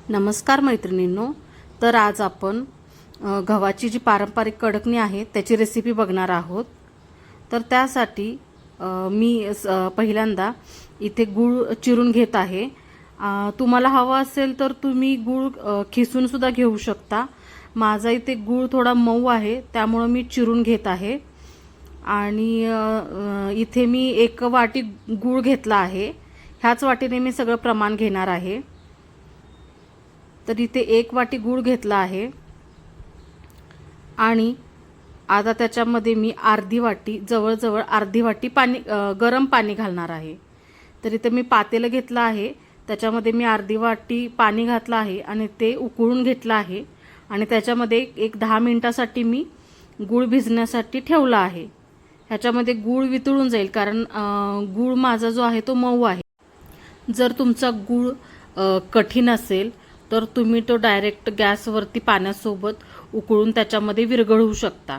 नमस्कार मैत्रिणींनो. तर आज आपण गव्हाची जी पारंपरिक कडकणी आहे त्याची रेसिपी बघणार आहोत. तर त्यासाठी पहिल्यांदा इथे गूळ चिरून घेत आहे. तुम्हाला हवा असेल तर तुम्ही गूळ खिसून सुद्धा घेऊ शकता. माझा इथे गूळ थोडा मऊ आहे त्यामुळे मी चिरून घेत आहे. आणि इथे मी 1 वाटी गूळ घेतला आहे. ह्याच वाटीने मी सगळं प्रमाण घेणार आहे. तर इथे 1 वाटी गूळ घेतला आहे आणि आता त्याच्यामध्ये मी जवळजवळ अर्धी वाटी गरम पाणी घालणार आहे. तर इथे मी पातेलं घेतलं आहे, त्याच्यामध्ये मी अर्धी वाटी पाणी घातलं आहे आणि ते उकळून घेतलं आहे. आणि त्याच्यामध्ये एक 10 मिनिटासाठी मी गूळ भिजण्यासाठी ठेवला आहे. ह्याच्यामध्ये गूळ वितळून जाईल कारण गूळ माझा जो आहे तो मऊ आहे. जर तुमचा गूळ कठीण असेल तर तुम्ही तो डायरेक्ट गॅसवरती पाण्यासोबत उकळून त्याच्यामध्ये विरघळवू शकता.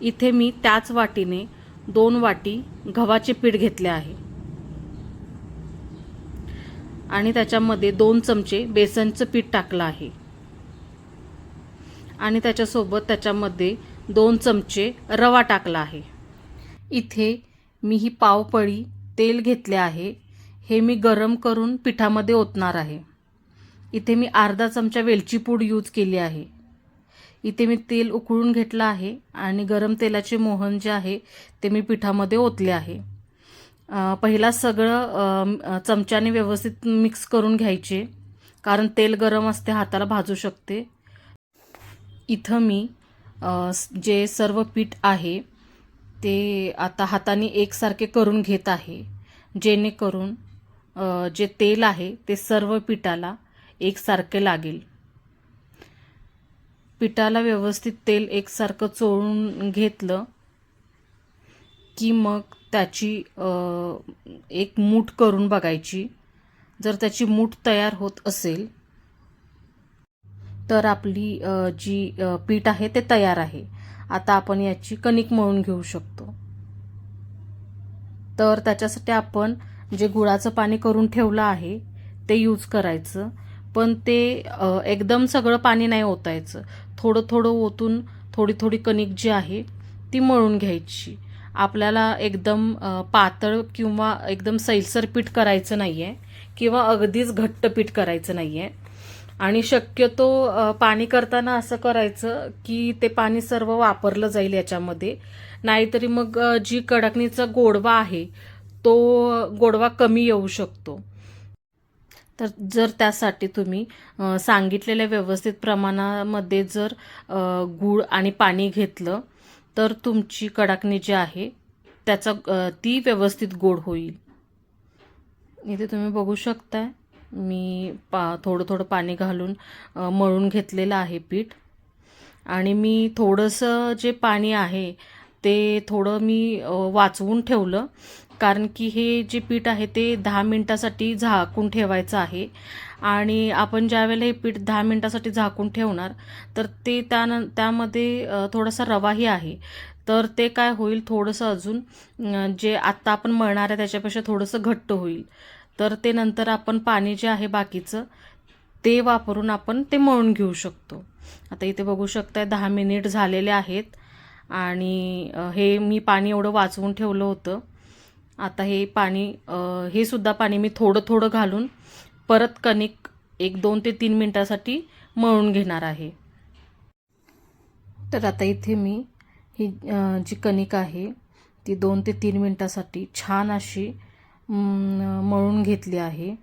इथे मी त्याच वाटीने 2 वाटी गव्हाचे पीठ घेतले आहे आणि त्याच्यामध्ये 2 चमचे बेसनचं पीठ टाकलं आहे आणि त्याच्यामध्ये 2 चमचे रवा टाकला आहे. इथे मी ही पावपळी तेल घेतले आहे. हे मी गरम करून पिठामध्ये ओतणार आहे. इथे मी अर्धा चमचा वेलची पूड यूज केली आहे. इथे मी तेल उकळून घेतलं आहे आणि गरम तेलाचे मोहन जे आहे ते मी पिठामध्ये ओतले आहे. पहिला सगळं चमच्याने व्यवस्थित मिक्स करून घ्यायचे कारण तेल गरम असते, हाताला भाजू शकते. इथं मी जे सर्व पीठ आहे ते आता हाताने एकसारखे करून घेत आहे, जेणेकरून जे तेल आहे ते सर्व पिठाला एकसारखे लागेल. पिठाला व्यवस्थित तेल एकसारखं चोळून घेतलं की मग त्याची एक मूठ करून बघायची. जर त्याची मूठ तयार होत असेल तर आपली जी पीठ आहे ते तयार आहे. आता आपण याची कणिक मळून घेऊ शकतो. तर त्याच्यासाठी आपण जे गुळाचं पाणी करून ठेवलं आहे ते यूज करायचं. पण ते एकदम सगळं पाणी नाही ओतायचं. थोडं थोडं ओतून थोडी थोडी कणिक जी आहे ती मळून घ्यायची. आपल्याला एकदम पातळ किंवा एकदम सैलसर पीठ करायचं नाही आहे किंवा अगदीच घट्ट पीठ करायचं नाही आहे. आणि शक्यतो पाणी करताना असं करायचं की ते पाणी सर्व वापरलं जाईल याच्यामध्ये. नाहीतरी मग जी कडकणीचा गोडवा आहे तो गोडवा कमी येऊ शकतो. तर जर त्यासाठी तुम्ही सांगितलेल्या व्यवस्थित प्रमाणामध्ये जर गूळ आणि पाणी घेतलं तर तुमची कडकणी जी आहे ती व्यवस्थित गोड होईल. इथे तुम्ही बघू शकता मी थोडं थोडं पाणी घालून मळून घेतलेलं आहे पीठ. आणि मी थोडंसं जे पाणी आहे ते थोडं मी वाचवून ठेवलं कारण की हे जे पीठ आहे ते 10 मिनिटासाठी झाकून ठेवायचं आहे. आणि आपण ज्यावेळेला हे पीठ 10 मिनिटासाठी झाकून ठेवणार तर ते त्यामध्ये थोडासा रवाही आहे. तर ते काय होईल, थोडंसं अजून जे आत्ता आपण मळणार आहे त्याच्यापेक्षा थोडंसं घट्ट होईल. तर ते नंतर आपण पाणी जे आहे बाकीचं ते वापरून आपण ते मळून घेऊ शकतो. आता इथे बघू शकताय 10 मिनिट झालेले आहेत आणि हे मी पाणी एवढं वाचवून ठेवलं होतं. आता हे सुद्धा पाणी मी थोडं थोडं घालून परत कणिक 2 ते 3 मिनिटासाठी मळून घेणार आहे. तर आता इथे मी ही जी कणिक आहे ती 2 ते 3 मिनिटासाठी छान अशी मळून घेतली आहे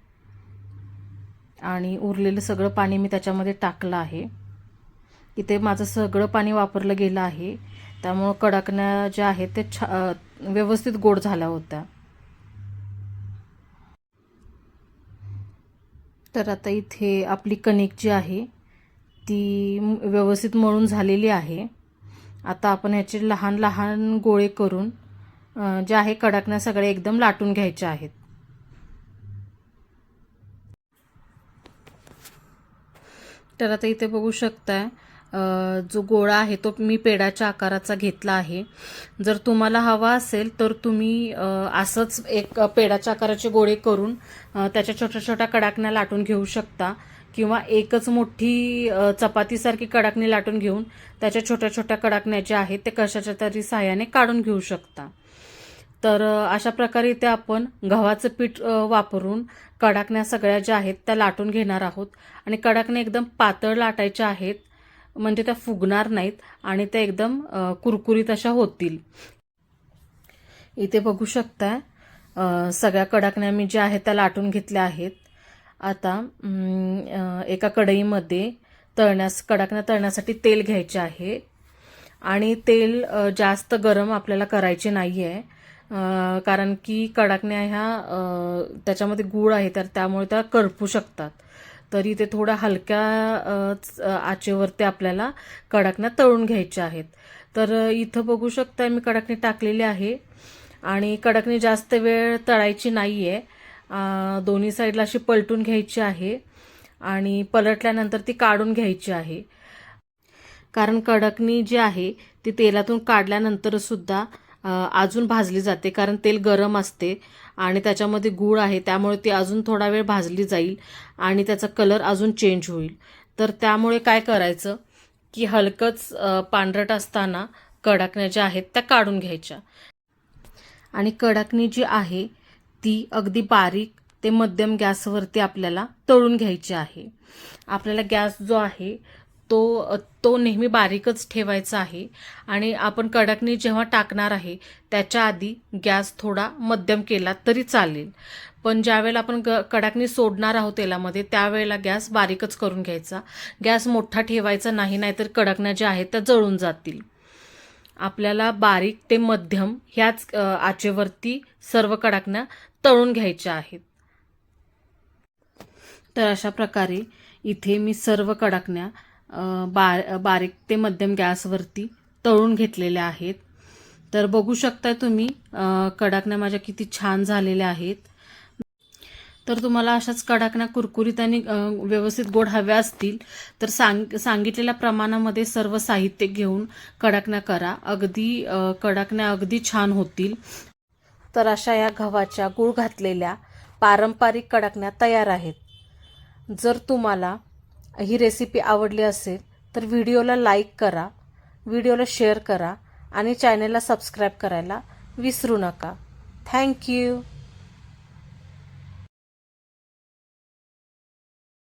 आणि उरलेलं सगळं पाणी मी त्याच्यामध्ये टाकलं आहे. इथे माझं सगळं पाणी वापरलं गेलं आहे त्यामुळं कडकण्या ज्या आहेत ते व्यवस्थित गोड झाल्या होत्या. तर आता इथे आपली कणिक जी आहे ती व्यवस्थित मळून झालेली आहे. आता आपण ह्याचे लहान लहान गोळे करून जे आहे कडकण्या सगळे एकदम लाटून घ्यायच्या आहेत. तर आता इथे बघू शकताय जो गोळा आहे तो मी पेढ्याच्या आकाराचा घेतला आहे. जर तुम्हाला हवा असेल तर तुम्ही असंच एक पेढ्याच्या आकाराचे गोळे करून त्याच्या छोट्या छोट्या कडाकण्या लाटून घेऊ शकता, किंवा एकच मोठी चपातीसारखी कडाकणी लाटून घेऊन त्याच्या छोट्या छोट्या कडाकण्या ज्या आहेत ते कशाच्या तरी साहाय्याने काढून घेऊ शकता. तर अशा प्रकारे इथे आपण गव्हाचं पीठ वापरून कडाकण्या सगळ्या ज्या आहेत त्या लाटून घेणार आहोत. आणि कडाकण्या एकदम पातळ लाटायच्या आहेत, म्हणजे त्या फुगणार नाहीत आणि त्या एकदम कुरकुरीत अशा होतील. इथे बघू शकता सगळ्या कडाकण्या मी ज्या आहेत त्या लाटून घेतल्या आहेत. आता एका कढईमध्ये कडाकण्या तळण्यासाठी तेल घ्यायचे आहे. आणि तेल जास्त गरम आपल्याला करायचे नाही आहे, कारण की कडाकण्या ह्या त्याच्यामध्ये गूळ आहे तर त्यामुळे त्या करपू शकतात. तरी ते थोड्या हलक्या आचेवरती आपल्याला कडाकण्या तळून घ्यायच्या आहेत. तर इथं बघू शकता मी कडाकणी टाकलेली आहे. आणि कडाकणी जास्त वेळ तळायची नाही आहे, दोन्ही साईडला अशी पलटून घ्यायची आहे आणि पलटल्यानंतर ती काढून घ्यायची आहे. कारण कडाकणी जी आहे ती तेलातून काढल्यानंतर सुद्धा अजून भाजली जाते, कारण तेल गरम असते आणि त्याच्यामध्ये गूळ आहे, त्यामुळे ती अजून थोडा वेळ भाजली जाईल आणि त्याचा कलर अजून चेंज होईल. तर त्यामुळे काय करायचं की हलकंच पांढरट असताना कडाकण्या ज्या आहेत त्या काढून घ्यायच्या. आणि कडाकणी जी आहे ती अगदी बारीक ते मध्यम गॅसवरती आपल्याला तळून घ्यायची आहे. आपल्याला गॅस जो आहे तो नेहमी बारीकच ठेवायचा आहे. आणि आपण कडाकणी जेव्हा टाकणार आहे त्याच्या आधी गॅस थोडा मध्यम केला तरी चालेल, पण ज्यावेळेला आपण कडाकणी सोडणार आहोत तेलामध्ये त्यावेळेला गॅस बारीकच करून घ्यायचा. गॅस मोठा ठेवायचा नाही, नाहीतर कडाकण्या ज्या आहेत त्या जळून जातील. आपल्याला बारीक ते मध्यम ह्याच आचेवरती सर्व कडाकण्या तळून घ्यायच्या आहेत. तर अशा प्रकारे इथे मी सर्व कडाकण्या बारीक ते मध्यम गॅसवरती तळून घेतलेल्या आहेत. तर बघू शकता तुम्ही कडाकण्या माझ्या किती छान झालेल्या आहेत. तर तुम्हाला अशाच कडाकण्या कुरकुरीत आणि व्यवस्थित गोड हव्या असतील तर सांगितलेल्या प्रमाणामध्ये सर्व साहित्य घेऊन कडाकण्या करा, कडाकण्या अगदी छान होतील. तर अशा या गव्हाच्या गूळ घातलेल्या पारंपरिक कडाकण्या तयार आहेत. जर तुम्हाला ही रेसिपी आवडली असेल तर व्हिडिओला लाईक करा, व्हिडिओला शेअर करा आणि चॅनलला सबस्क्राईब करायला विसरू नका. थँक्यू.